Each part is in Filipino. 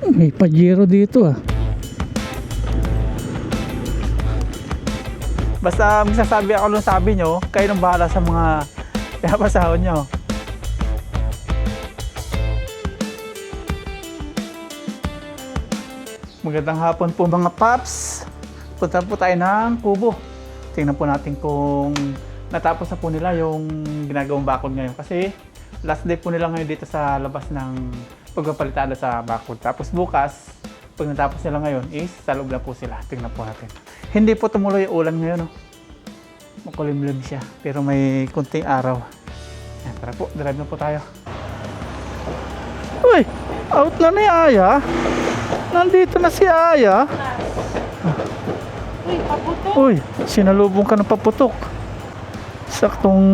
May Pajero dito ah. Basta magsasabi ako nung sabi nyo, kayo nang bahala sa mga pinapasahod nyo. Magandang hapon po mga paps. Punta po tayo ng Kubo. Tingnan po natin kung natapos na po nila yung ginagawang bakod ngayon. Kasi last day po nila ngayon dito sa labas ng pagpapalitada sa bakod. Tapos bukas, pag natapos nila ngayon is sa loob na po sila. Tingnan po natin. Hindi po tumuloy yung ulan ngayon. No? Makulimlim siya. Pero may kunting araw. Yan, tara po, drive na po tayo. Uy! Out na ni Aya. Nandito na si Aya. Uy, paputok. Uy, sinalubong ka ng paputok. Saktong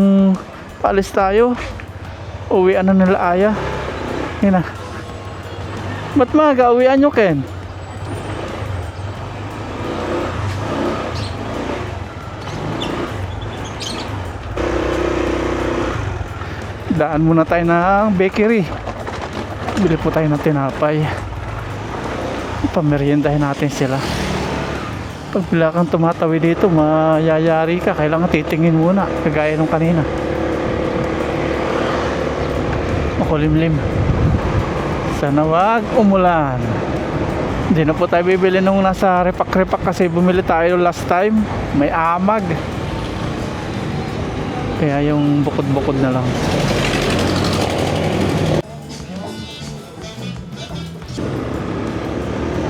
paalis tayo. Uwian na nila Aya. Yan na. Ba't maaga? Uwian nyo, Ken? Daan muna tayo ng bakery. Bili po tayo ng tinapay. Pameriendahin natin sila. Pag bila kang tumatawid dito, mayayari ka. Kailangan titingin muna. Kagaya nung kanina. Makulimlim. Sana wag umulan. Hindi na po tayo bibili nung nasa repak-repak kasi bumili tayo last time. May amag. Kaya yung bukod-bukod na lang.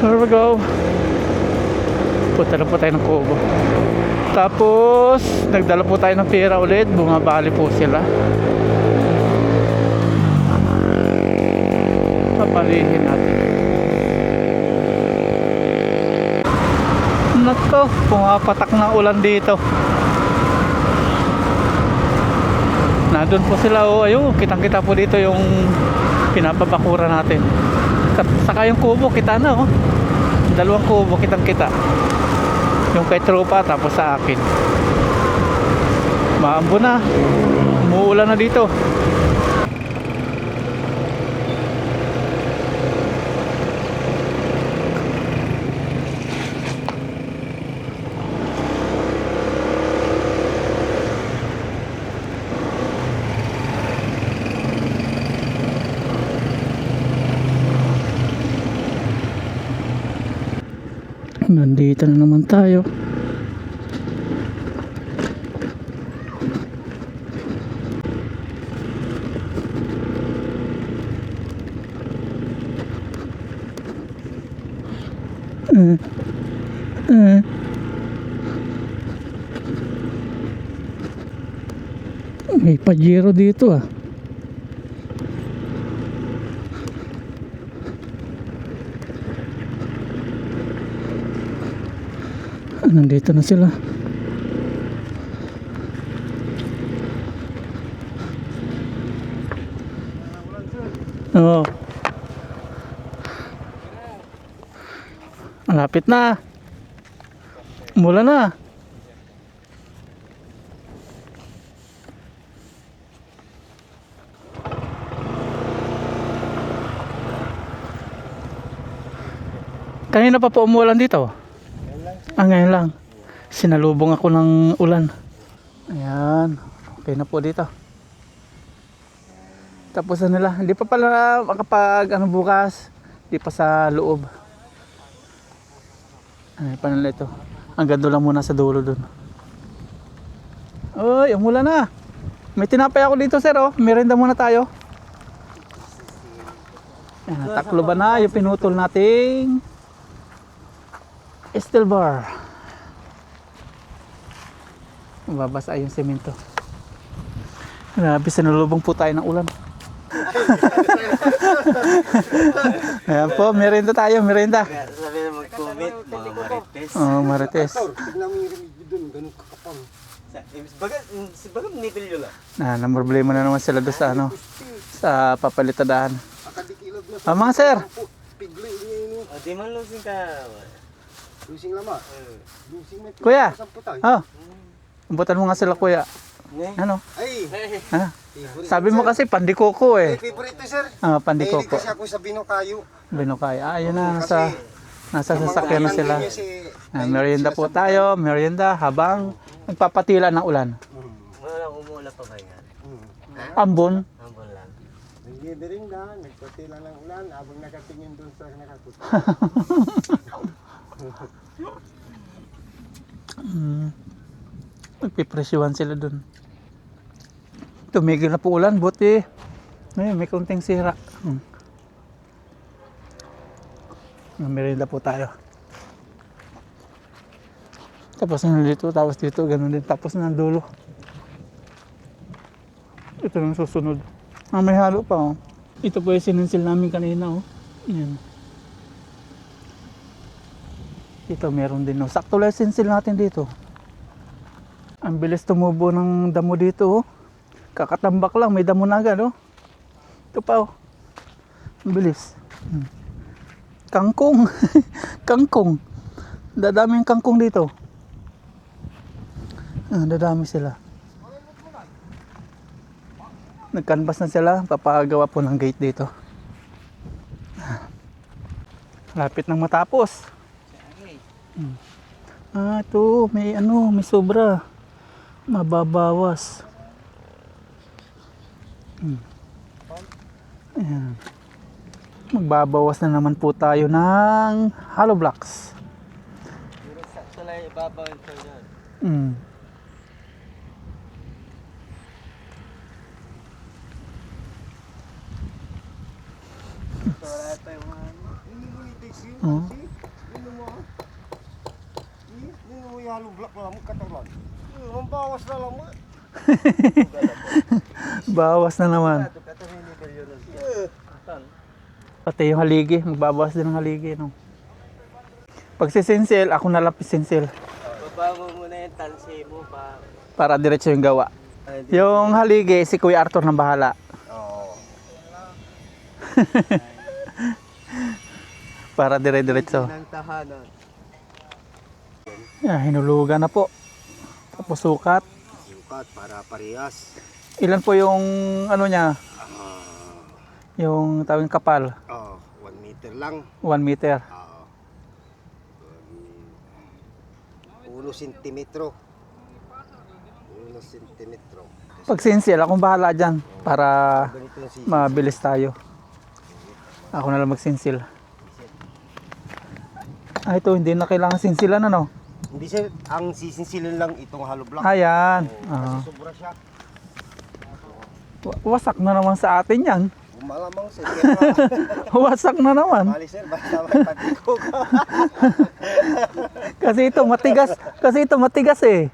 Here we go. Punta na po tayo ng Kubo. Tapos nagdala po tayo ng pera ulit. Bumabali po sila. Papalihin natin. Nako, pumapatak na ulan dito. Nandun po sila. Oh, ayun, kitang-kita po dito yung pinapabakura natin. Saka yung kubo, kita na oh. Dalawang kubo, kitang-kita. Yung kay tropa, tapos sa akin. Maambo na. Umuulan na dito. Nandito na naman tayo. May Pajero dito ah. Nandito na sila. Oo. Malapit na. Umulan na. Kanina pa po umulan dito. Ngayon lang. Sinalubong ako ng ulan. Ayan. Okay na po dito. Tapos na nila. Hindi pa pala makapag bukas. Hindi pa sa loob. Ano pa nila ito. Ang ganda lang muna sa dulo dun. Uy, umulan na. May tinapay ako dito sir oh. Merenda muna tayo. Ayan, taklo ba na yung pinutol nating steel bar. Mababasa yung semento. Grabe, sinulubong po tayo ng ulan. Ayan po, merenda tayo, merenda. Sabi na mag-comment, mga marites. Oh, marites. Tignan mo yung review dun, ganun kakapang. Baga nipil yun lang. Nang problema na naman sila doon sa sa papalitadahan. Mga sir. Di man lusing ka. Lusing lama. Kuya. Oh. Umbutan mo nga sila kuya. Ano? Ay, Ha? favorite, Sabi mo sir. kasi pandikoko Ay, eh. favorite to, sir. Ah, Mahilig pandikoko. kasi ako sa Binokayo. Binukay. Ah, yun na. Kasi Nasa sasakyan na sila. Kasi, Ah, merienda po tayo. Merienda habang nagpapatila ng ulan. Wala umuula pa ba yan? Ambon. Ambon lang. Nagbibirinda, nagpatila ng ulan, habang nakatingin doon sa nakaputi. Nagpipresyuhan sila dun. Tumigil na po ulan. Buti. Ngayon, may konting sira. Merienda po tayo. Tapos na dito, tapos dito, ganun din. Tapos na ang dulo. Ito lang susunod. Ah, may halo pa oh. Ito po yung sinunsil namin kanina oh. Yan. Ito meron din oh. Sakto lang yung sinunsil natin dito. Ang bilis tumubo ng damo dito oh. Kakatambak lang, may damo na agad oh. Ito pa oh. Ang bilis. Kangkong. Kangkong. Dadaming kangkong dito. Ah, dadami sila. Nagkanvas na sila, papagawa po ng gate dito. Lapit nang matapos. Ah, ito, may ano, may sobra. Mababawas. Ayan. Magbabawas na naman po tayo ng hollow blocks. Pero sakto lang ibabaw ito yan. Mm. Wala pa yung mga ano. Hindi mo itik yun, Oh. kasi, hindi mo, hindi mo yalo black lang mo katawan. Ang bawas na lang mo. Bawas na naman. Ito ka may level yun. Atan. Pati yung haligi, magbabawas din ng haligi. No? Pag sisinsil, ako nalapis sinsil. Baba mo muna yung tansi mo pa. Para diretso yung gawa. Ay, di. Yung haligi, si Kuya Arthur nang bahala. Oo. Para dire-diretso. Ng tahanan. Yan, hinulugan na po. Tapos sukat. Sukat para parehas. Ilan po yung ano niya? Yung tawing kapal? 1 meter lang. 1 meter. 1 sentimetro. 1 sentimetro. Pag sinsil, akong bahala dyan. Para Ganito yung sisi. mabilis tayo. Ako na lang magsinsil. Ah, ito hindi na kailangan sinsilan ano? Hindi sir, ang sisinsilin lang itong hollow block. Ayan. Kasi sobra siya. Wasak na naman sa atin yan. Malamang sir. Wasak na naman. Mali sir, basta may patikog. Kasi ito matigas eh.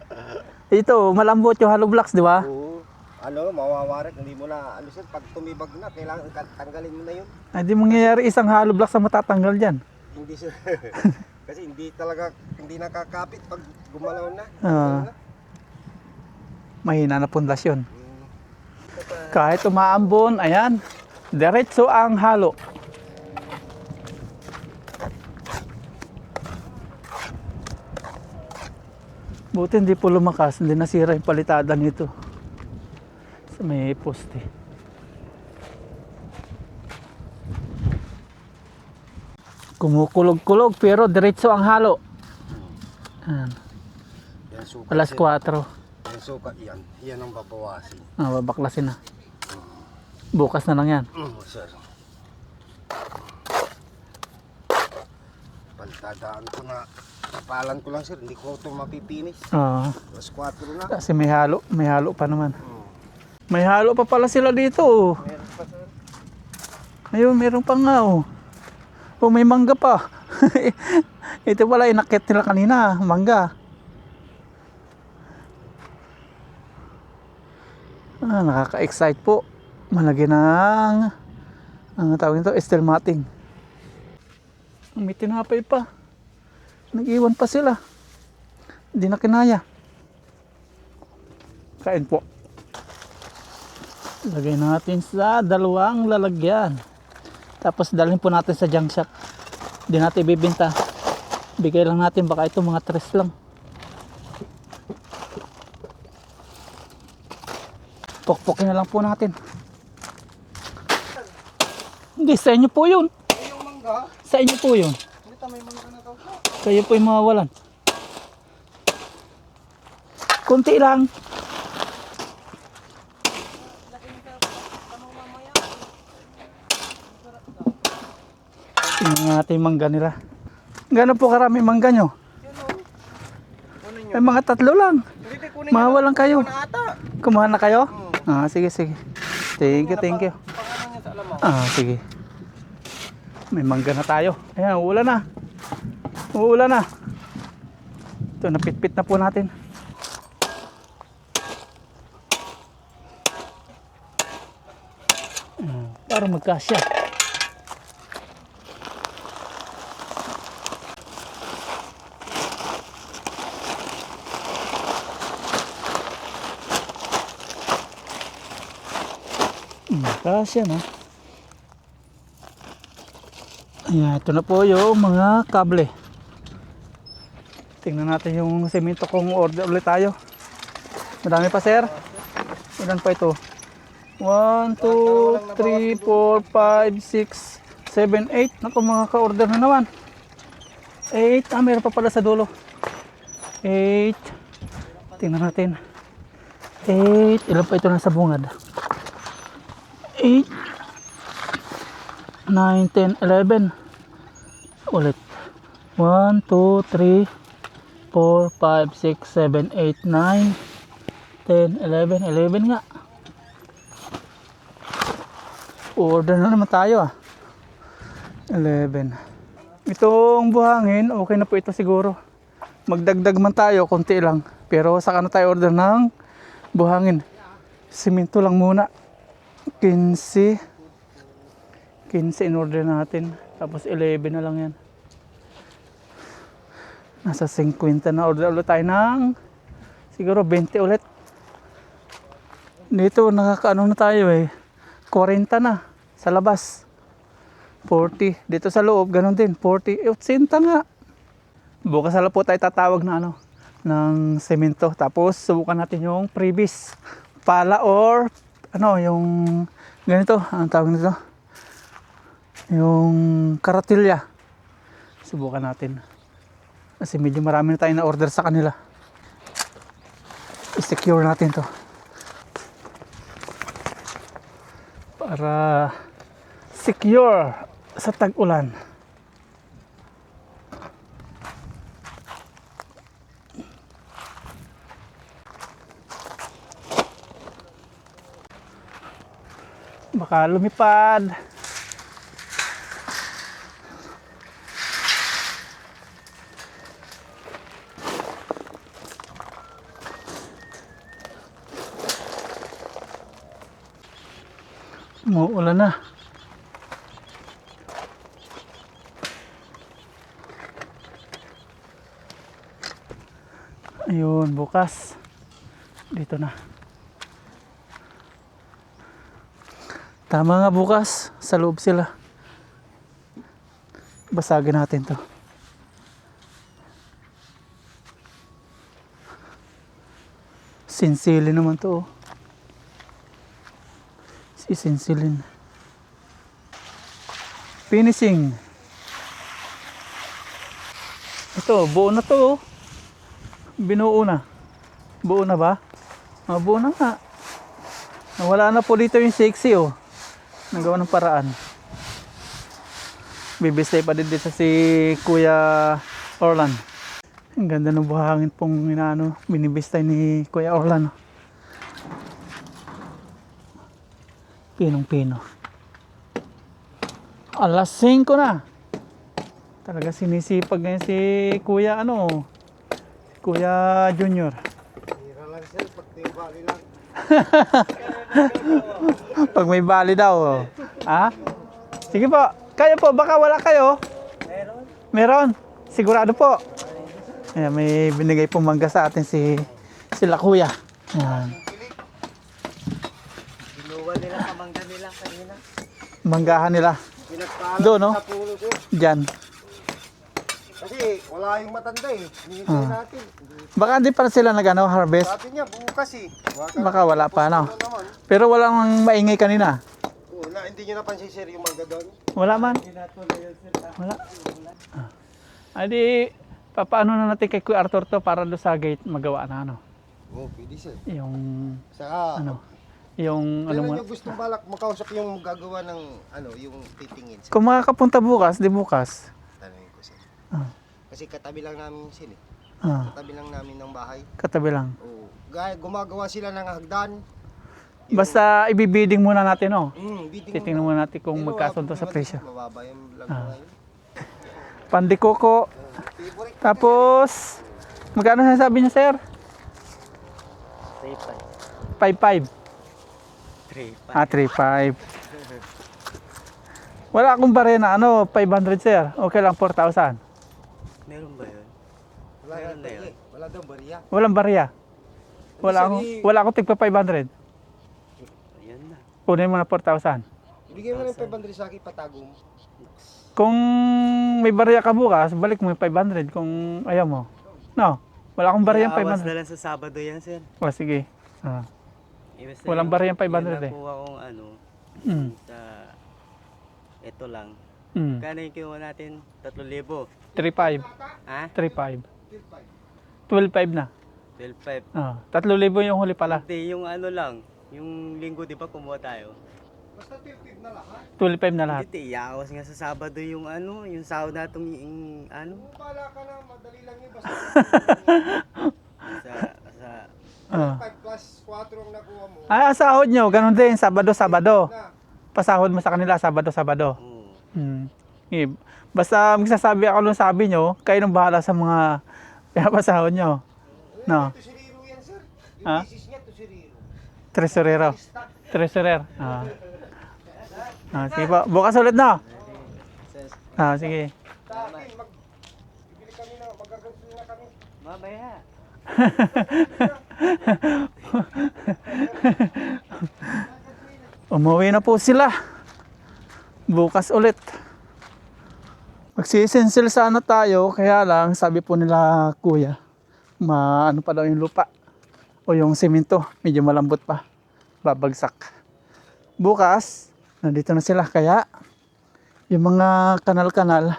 Ito, malambot yung hollow blocks, di ba? Oo. Ano, mawawarik. Hindi mo na, ano sir, pag tumibag na, kailangan tanggalin mo na yun. Ay, di mangyayari isang hollow blocks ang matatanggal dyan. Hindi sir. Kasi hindi talaga, hindi nakakapit pag gumalaw na. Mahina na pundasyon. Kahit umaambon, ayan, diretso ang halo. Buti hindi po lumakas, hindi nasira yung palitada nito. Sa may poste. Kumukulog-kulog pero diretso ang halo. Ayan, Yan sukat alas sir. 4. Yan sukat yan. Yan ang babawasin. Babaklasin na. Bukas na lang yan. Sir. Pantadaan ko na, kapalan ko lang sir, hindi ko ito mapipinis. Alas 4 na. Kasi may halo pa naman. May halo pa pala sila dito. Oh. Meron pa sir. Ayun, meron pa nga oh. Oh, may mangga pa. Ito pala inakit nila kanina, mangga. Ah, nakaka-excite po. Malagyan ng ang tawag nito, steel matting. May tinapay pa. Nag-iwan pa sila. Hindi na kinaya. Kain po. Lagay natin sa dalawang lalagyan. Tapos dalhin po natin sa junk shop. Hindi natin ibibenta. Bigay lang natin, baka ito mga 3 lang. Pokpokin na lang po natin. Hindi, sa inyo po yun. Yung mangga, Sa inyo po yun. hindi may mangga na daw. Kayo po yung mawawalan. Kunti lang. Tingnan natin yung mangga nila. Gano'n po karami mangga nyo? Ay, mga 3 lang. Mawawalan kayo. Kumuha na kayo? Ah, sige, sige. Thank you, thank you. Ah, sige. May mangga na tayo. Ayan, uulan na. Uulan na. Ito, napitpit na po natin. Para magkasya. Kasya na. Ayan, ito na po yung mga kable. Tingnan natin yung semento kung order ulit tayo. Madami pa, sir. Ilan pa ito? 1, 2, 3, 4, 5, 6, 7, 8. Naku, mga ka-order na naman. 8. Ah, meron pa pala sa dulo. 8. Tingnan natin. 8. Ilan pa ito nasa bungad? 8, 9, 10, 11. Ulit. 1, 2, 3, 4, 5, 6, 7, 8, 9, 10, 11. 11 nga. Order na naman tayo ah. 11. Itong buhangin, okay na po ito siguro. Magdagdag man tayo, konti lang. Pero saka na tayo order ng buhangin. Simento lang muna. 15 in order natin, tapos 11 na lang yan. Nasa 50 na. Order ulit tayo ng siguro 20 ulit. Dito nakakaano na tayo eh, 40 na sa labas, 40 dito sa loob, ganun din 40, 80 nga. Bukas na lang po tayo tatawag na ano ng semento, tapos subukan natin yung previs pala or ano, yung ganito, ang tawag nito, yung karatilya. Subukan natin kasi medyo marami na tayo na order sa kanila. I-secure natin to para secure sa tag-ulan. Baka lumipad. Umuulan na. Ayun, bukas. Dito na. Tama nga, bukas sa loob sila. Basagin natin to. Sinsilin naman to. Sisinsilin. Finishing. Ito, buo na to. Binuo na. Buo na ba? Buo na nga. Nawala na po dito yung sexy oh. Nagawa ng paraan. Bibistay pa din dito si Kuya Orlan. Ang ganda ng buhangin pong inaano, binibistay ni Kuya Orlan. Pinong-pino. Alas 5 na. Talaga sinisipag ngayon si Kuya ano, Kuya Junior. Hira lang sir, pag tibali lang. Pag may bali daw. Oh. Ha? Sige po. Kayo po, baka wala kayo. Meron. Meron. Sigurado po. Ayan, may binigay pong mangga sa atin sila Kuya. Ayan. Ginuha nila sa mangga nila kanina. Manggahan nila. Pinagpaalam Doon, no? sa pulo sir. Diyan. Kasi Wala yung matanda eh. Hinihintay natin. Baka hindi pa sila harvest. Sabi niya, bukas eh. Baka wala pa, no? Ano naman? Pero walang maingay kanina. Wala, hindi niyo napansin sir yung mangga doon. Wala man. Wala. Adi, papaano na natin kay Kuya Arthur to para doon sa gate magawa na ano? Oo, pwede sir. Yung Saka, ano? Yung ano kailan mo? niyo gustong balak makausap yung gagawa ng ano, yung titingin sir? Kung makakapunta bukas, di bukas. Tanungin ko sir. Ah. Kasi katabi lang namin sir eh. Ah, Katabi lang namin ng bahay. katabi lang. Oo. Gumagawa sila ng hagdan. Basta ibibiding muna natin, no? Bidding Titingnan muna natin kung Pero magkasundo wala sa po presyo. naman, mababa yung lang Ah. ngayon. Pandikoko. Favorite. Tapos, magkano sabi niya, sir? 5.5. 3-5. Ah, 3.5. Wala akong bare na 500, sir. Okay lang, 4,000. Meron ba yun? Wala Meron na na yun. Wala daw bariya. Walang barya. Wala akong tigpa 500. Ayan na. Kunin mo na 4,000. Ibigay mo ng 500 sa akin, patago mo. Kung may barya ka bukas, balik mo yung 500 kung ayaw mo. No, wala akong barya yung Awas 500. na lang sa Sabado yan, sir. O, sige. Ah. Iwas na Walang yung- barya yung 500 yung eh. nakuha kong ano, Mm. sa... Ito lang. Mm. Kano yung kinuha natin? 3,000. 3.5. Ha? 3.5. 12.5 na. 12,500. Ah, 3,000 yung huli pala. Hindi, yung ano lang. Yung linggo, di ba, kumuha tayo? Basta tipid na lahat. 12.5 na lahat. Hindi, iyawas nga sa Sabado yung ano, yung sahod natong yung ano, Pala ka na, madali lang yun. Basta sa... Ah. 5 plus 4 ang nakuha mo. Ah, sahod nyo, ganun din, Sabado. Na, Pasahod mo sa kanila, Sabado. Oo. Basta magsasabi ako nung sabi nyo, kayo nang bahala sa mga pinapasahod nyo. No. ito si Riro yan sir. Yung Ha? misis niya to si Riro. Tresurero. Treasurer. Ah. Ah, sige po. Bukas ulit na. Ah, sige. Sa akin, bibili kami na, magaganto na kami. Mamaya. Umuwi na po sila. Bukas ulit. Magsisensil sana tayo, kaya lang sabi po nila kuya, ano pa daw yung lupa o yung semento, medyo malambot pa, babagsak. Bukas, nandito na sila, kaya yung mga kanal-kanal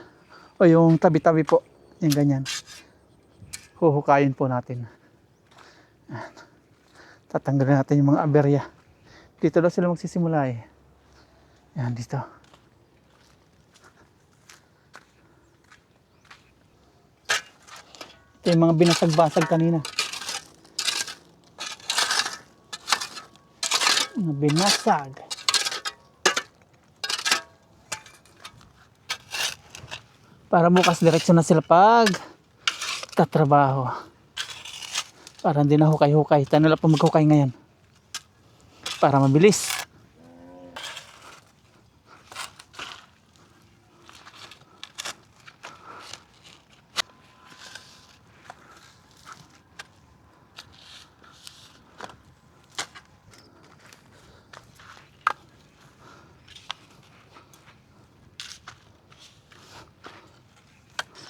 o yung tabi-tabi po, yung ganyan, huhukayin po natin. Ayan. Tatanggalin natin yung mga aberya. Dito daw sila magsisimula eh. Yan, dito. Ito yung mga binasag-basag kanina. Mga binasag. Para bukas diretso na sila pag tatrabaho. Para hindi na hukay-hukay. Tayo na lang po maghukay ngayon. Para mabilis.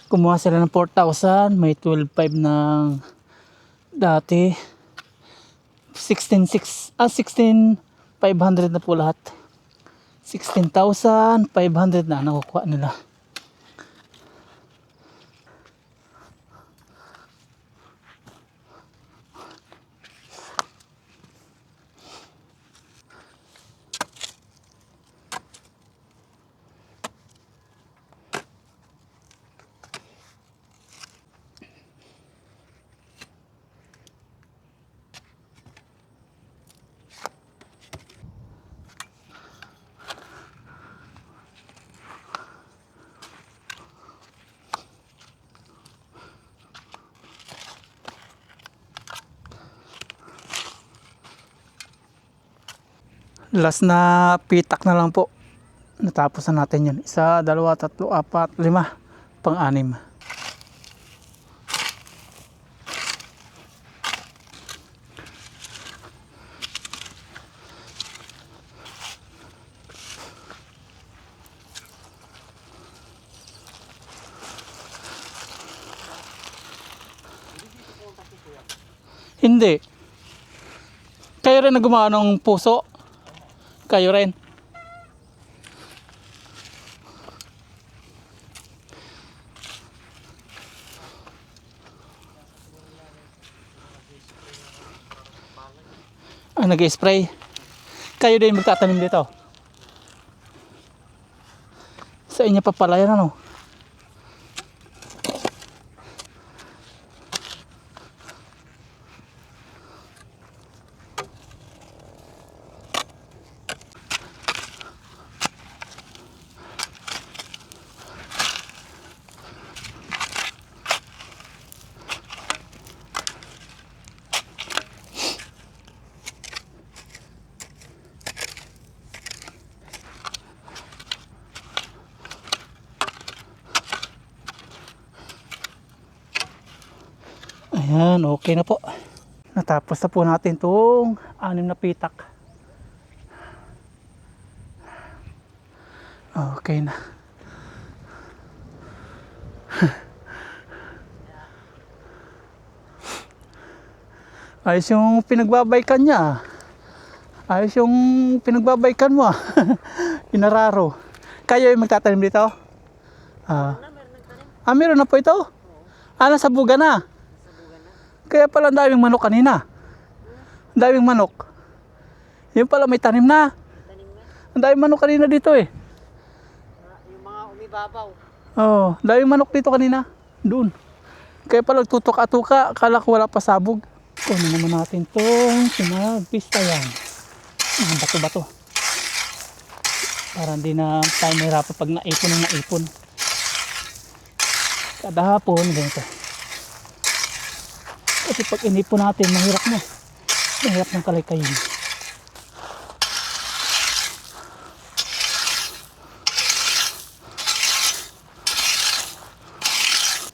Kumuha sila ng 4,000, may 12,500 ng dati. 16,500 na po lahat. 16,500 na nakukuha nila. Last na pitak na lang po. Natapos na natin yun. 1, 2, 3, 4, 5, pang-anim. Hindi. Kayo rin na gumawa ng puso? Kayo rin? Nag-spray? Kayo din magtatanim dito? Sa inyo pa pala yan ano? Ayan, okay na po. Natapos na po natin itong 6 na pitak. Okay na. Ayos yung pinagbabaykan niya. Ayos yung pinagbabaykan mo. Inararo. Kayo yung magtatanim dito? Meron na po ito? Nasa buga na. Kaya pala ang daming manok kanina. Ang daming manok. Yung pala may tanim na. Ang daming manok kanina dito eh. Yung mga umibabaw. Oo, daming manok dito kanina. Doon. Kaya pala tutok-atuka. Akala ko wala pa sabog. Kunin naman natin itong pinagpista yan. Bato-bato. Para hindi na tayo mahirapan pag naipon ng naipon. Kada hapon, ganito. Kasi pag inipon natin, mahirap na. Mahirap ng kalay-kayin.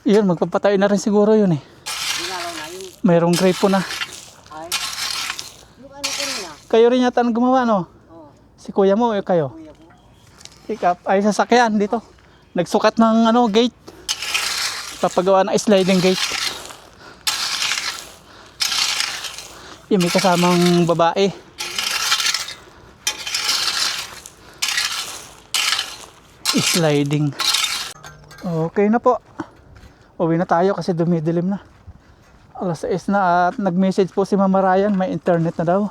Yun, magpapatay na rin siguro yun eh. Ginalaw na yung Mayroong grape po na. ay. Yung ano ko na. Kayo rin yata ang gumawa, no? Oo. Si kuya mo, kayo? Kuya ko. Pick-up. Ay, sasakyan dito. Nagsukat ng gate. Papagawa ng sliding gate. Yung may kasamang babae. Sliding. Okay na po. Uwi na tayo kasi dumidilim na. Alas 6 na at nag-message po si Mama Ryan. May internet na daw.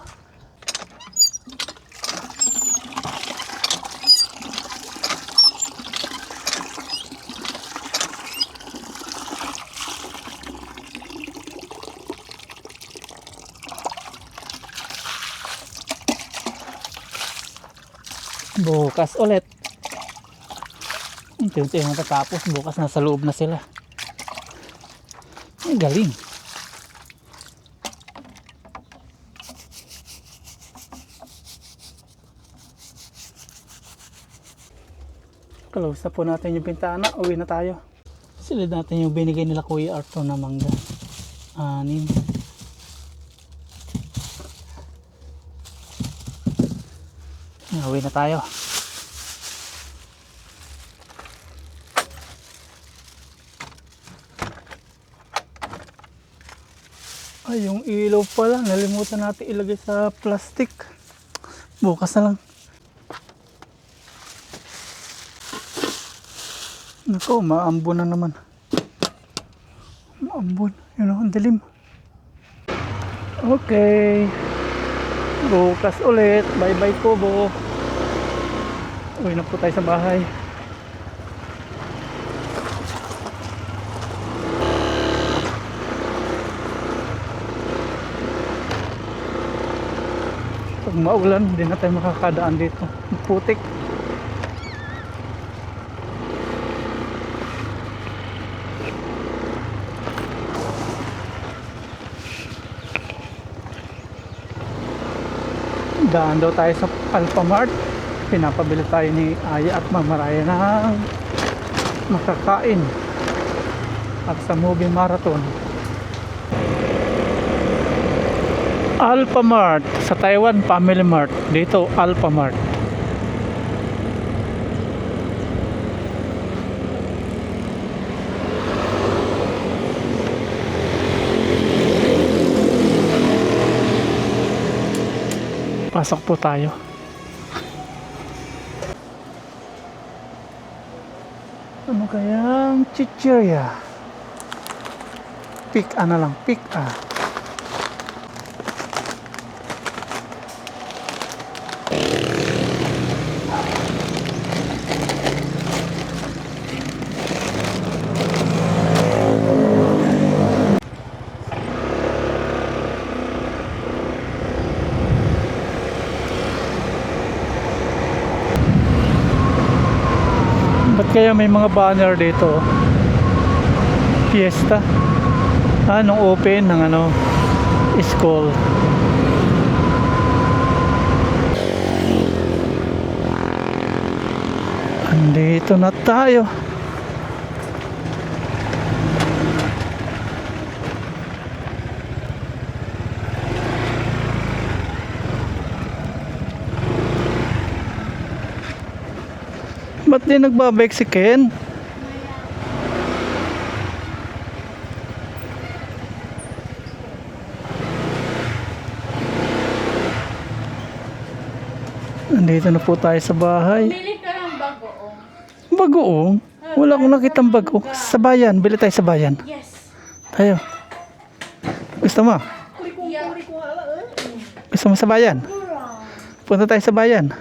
Bukas ulit. Unti-unti matatapos. Bukas nasa loob na sila. Ay, galing. Close na po natin yung bintana. Uwi na tayo. Silid natin yung binigay nila Kuya Arthur na mangga. 6. Uwi na tayo. Ay, yung ilaw pala. Nalimutan natin ilagay sa plastic. Bukas na lang. Nako, maambon na naman. Maambon. Yun o, ang dilim. Okay. Bukas ulit. Bye-bye po, Bo. Uwi na po tayo sa bahay. Pag maulan, hindi na tayo makakadaan dito. Putik. Daan daw tayo sa Alphamart. Pinapabili tayo ni Aya at Mama Ryan ng makakain at sa movie marathon. Alphamart sa Taiwan, Family Mart. Dito Alphamart. Pasok po tayo. Ano kayang chichirya? Pick na lang, pick a. Ba't kaya may mga banner dito? Fiesta. Nung open ng school. Andito na tayo. Ba't di nagbabike si Ken? Nandito na po tayo sa bahay. Bili ka ng bagoong. Bagoong? Wala akong nakitang bago. Sa bayan, bili tayo sa bayan. Yes. Tayo. Gusto mo? Yeah. Gusto mo sa bayan? Punta tayo sa bayan.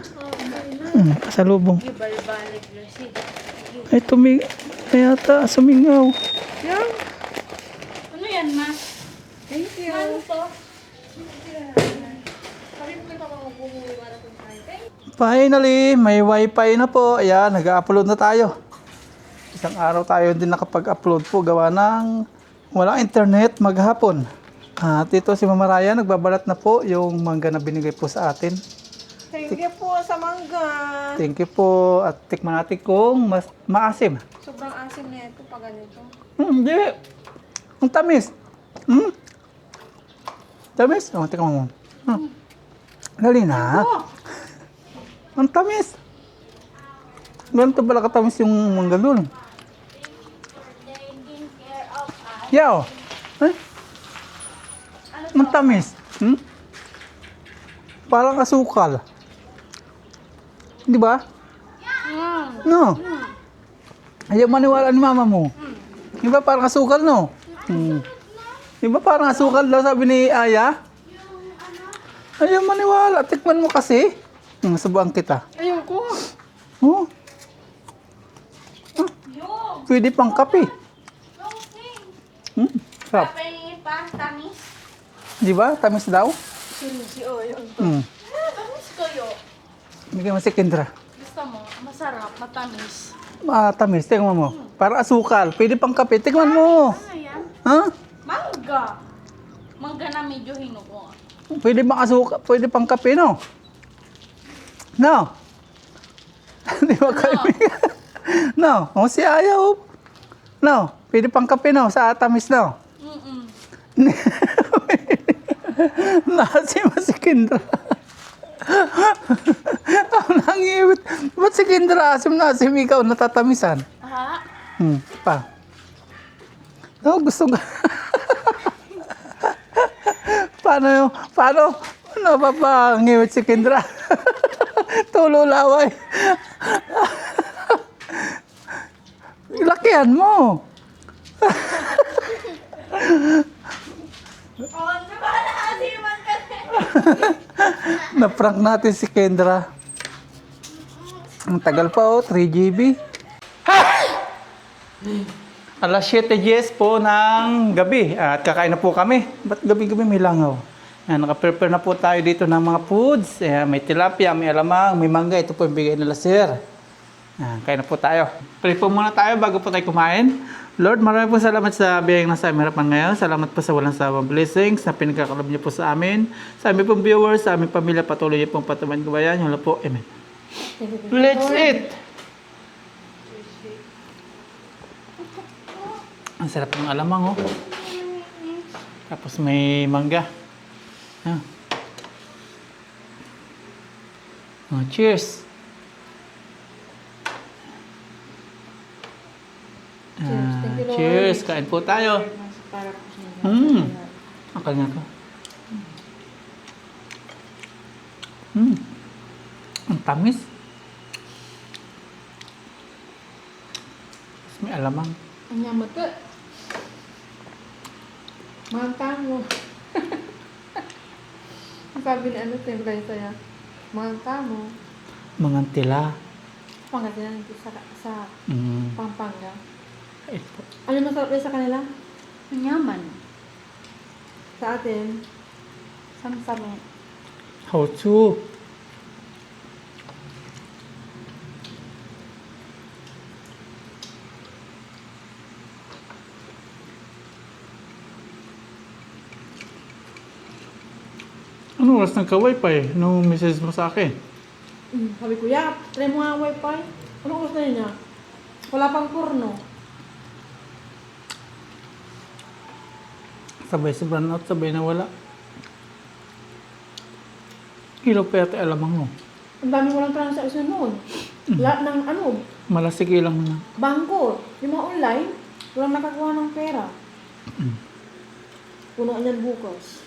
Pasalubong. Ibalik kasi. Ay, yata, sumingaw. Yan. Ano yan, ma? Thank you. Ano to? Finally, may wifi na po. Ayan, nag-upload na tayo. Isang araw tayo din nakapag-upload po gawa ng walang internet maghapon. At ito si Mama Raya, nagbabalat na po yung mangga na binigay po sa atin. Thank you po sa mangga. Thank you po. At tikman natin kung maasim. Sobrang asim na ito pag ganito. Hindi. Ang tamis. Tamis? O, tikman mo. Dali na. Ang tamis. Ganito pala katamis yung mangga dun. Yaw. Eh? Ang tamis. Parang asukal. Di ba? No. Ayaw maniwala ni mama mo. Di ba parang asukal, no? Di ba parang asukal daw sabi ni Aya? Ayaw maniwala. Tikman mo kasi. Subuan kita. Ayoko. Oh. Pwede pang kape. Sarap. Papahingi pa, tamis. Di ba? Tamis daw. Sinisi o yun. Tamis kayo. Bigyan mo si Kendra. Gusto mo? Masarap, matamis. Tamis. Tingnan mo. Para asukal. Pwede pang kape. Tingnan mo. Ano yan? Ha? Mangga. Mangga na medyo hinuko. Pwede pang asukal. Pwede pang kape, no? No. Di ba kaibigan? No. O si Ayaw. No. Pwede pang kape, no? Sa tamis, no? Nasim si Kendra. Ang nangiwit. Ba't si Kendra asim na asim ikaw natatamisan? Ha? Pa. Oh, gusto ka. Paano ba pa ngiwit si Kendra? Tulo laway. Lakihan mo. Oh, di ba naasiman ka rin? Na-prank natin si Kendra. Ang tagal pa 3 GB. Alas 7:10 po ng gabi at kakain na po kami. Ba't gabi-gabi may langaw? Ayan, naka-prepare na po tayo dito ng mga foods. Ayan, may tilapia, may alamang, may mangga. Ito po yung bigay nila sir. Ayan, kain na po tayo. Pray po muna tayo bago po tayo kumain. Lord, maraming po salamat sa biyayang nasa aming harapan ngayon. Salamat po sa walang sawang blessings na pinagkakalab niyo po sa amin. Sa aming pong viewers, sa aming pamilya, patuloy niyo pong patuman gabayan. Yun lang po. Amen. Let's eat! Ang sarap ng alamang, oh. Tapos may mangga. Ah. Oh, cheers! Cheers! Kain po tayo. Akal nga to. Ang tamis. Tapos may alamang. Ang yamat ka. Mangka mo. Sabi ni ano, template sa'yo. Mangka mo. Mga tila. Pangasinan ito sa Pampanga. Ito. Ano masarap din sa kanila? Ang yaman. Sa atin, Samsami. Hochu. Ano oras nagka-wifi nung message mo sa akin? sabi ko, ya, try mo nga wifi. Anong gusto niya? Wala pang porno. Sabay sa burnout, sabay na wala. Kilo perte alamang mo. Ang dami walang transaction noon. Lahat ng ano, Malasig ilang na. bangko, yung mga online, walang nakakuha ng pera. Puno niyan bukas.